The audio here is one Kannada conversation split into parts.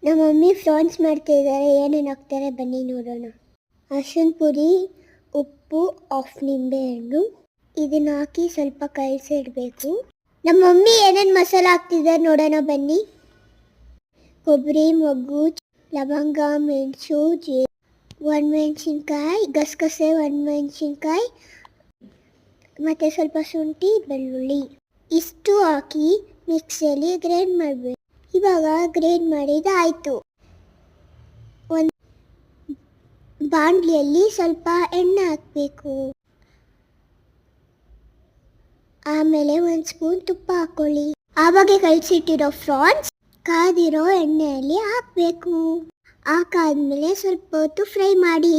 ನಮ್ಮ ಮಮ್ಮಿ ಫ್ರಾನ್ಸ್ ಮಾಡ್ತಿದ್ದಾರೆ, ಏನೇನು ಹಾಕ್ತಾರೆ ಬನ್ನಿ ನೋಡೋಣ. ಅರ್ಶಿನ ಪುಡಿ, ಉಪ್ಪು, ನಿಂಬೆಹಣ್ಣು ಇದನ್ನ ಹಾಕಿ ಸ್ವಲ್ಪ ಕಲಸಿಡಬೇಕು. ನಮ್ಮ ಮಮ್ಮಿ ಏನೇನು ಮಸಾಲೆ ಹಾಕ್ತಿದ್ದಾರೆ ನೋಡೋಣ ಬನ್ನಿ. ಕೊಬ್ಬರಿ, ಮೊಗ್ಗು, ಲವಂಗ, ಮೆಣಸು, ಒಣಮೆಣಸಿನ್ಕಾಯಿ, ಗಸಗಸೆ, ಒಣಮೆಣಸಿನ್ಕಾಯಿ ಮತ್ತು ಸ್ವಲ್ಪ ಶುಂಠಿ, ಬೆಳ್ಳುಳ್ಳಿ ಇಷ್ಟು ಹಾಕಿ ಮಿಕ್ಸಿಯಲ್ಲಿ ಗ್ರೈಂಡ್ ಮಾಡಬೇಕು. ಇವಾಗ ಗ್ರೈಂಡ್ ಮಾಡಿದಾಯಿತು. ಒಂದು ಬಾಣಲಿಯಲ್ಲಿ ಸ್ವಲ್ಪ ಎಣ್ಣೆ ಹಾಕಬೇಕು. ಆಮೇಲೆ ಒಂದು ಸ್ಪೂನ್ ತುಪ್ಪ ಹಾಕೊಳ್ಳಿ. ಆವಾಗ ಕಲಸಿಟ್ಟಿರೋ ಫ್ರಾನ್ಸ್ ಕಾದಿರೋ ಎಣ್ಣೆಯಲ್ಲಿ ಹಾಕಬೇಕು. ಹಾಕಾದ್ಮೇಲೆ ಸ್ವಲ್ಪ ಹೊತ್ತು ಫ್ರೈ ಮಾಡಿ.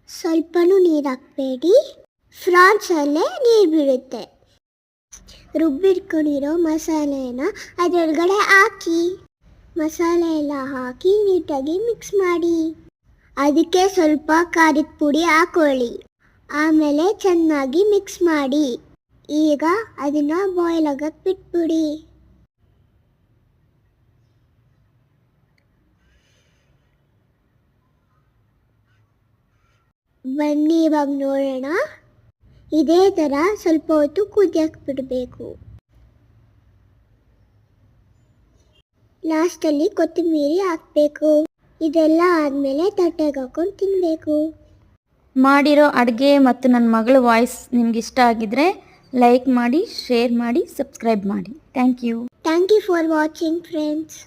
ಸ್ವಲ್ಪನೂ ನೀರು ಹಾಕಬೇಡಿ, ಫ್ರಾನ್ಸಲ್ಲೇ ನೀರು ಬೀಳುತ್ತೆ. ರುಬ್ಬಿಟ್ಕೊಂಡಿರೋ ಮಸಾಲೆನ ಅದರೊಳಗಡೆ ಹಾಕಿ, ಮಸಾಲೆ ಎಲ್ಲ ಹಾಕಿ ನೀಟಾಗಿ ಮಿಕ್ಸ್ ಮಾಡಿ. ಅದಕ್ಕೆ ಸ್ವಲ್ಪ ಖಾರದ ಪುಡಿ ಹಾಕೊಳ್ಳಿ. ಆಮೇಲೆ ಚೆನ್ನಾಗಿ ಮಿಕ್ಸ್ ಮಾಡಿ. ಈಗ ಅದನ್ನು ಬಾಯ್ಲ್ ಆಗಕ್ಕೆ ಬಿಟ್ಬಿಡಿ. ಬನ್ನಿ ಇವಾಗ ನೋಡೋಣ. ಇದೇ ಥರ ಸ್ವಲ್ಪ ಹೊತ್ತು ಕುದಿಯಕ್ಕೆ ಬಿಡಬೇಕು. ಲಾಸ್ಟಲ್ಲಿ ಕೊತ್ತಂಬರಿ ಹಾಕಬೇಕು. ಇದೆಲ್ಲ ಆದಮೇಲೆ ತಟ್ಟೆಗೆ ಹಾಕೊಂಡು ತಿನ್ನಬೇಕು. ಮಾಡಿರೋ ಅಡುಗೆ ಮತ್ತು ನನ್ನ ಮಗಳ ವಾಯ್ಸ್ ನಿಮ್ಗೆ ಇಷ್ಟ ಆಗಿದ್ರೆ ಲೈಕ್ ಮಾಡಿ, ಶೇರ್ ಮಾಡಿ, ಸಬ್ಸ್ಕ್ರೈಬ್ ಮಾಡಿ. Thank you for watching friends.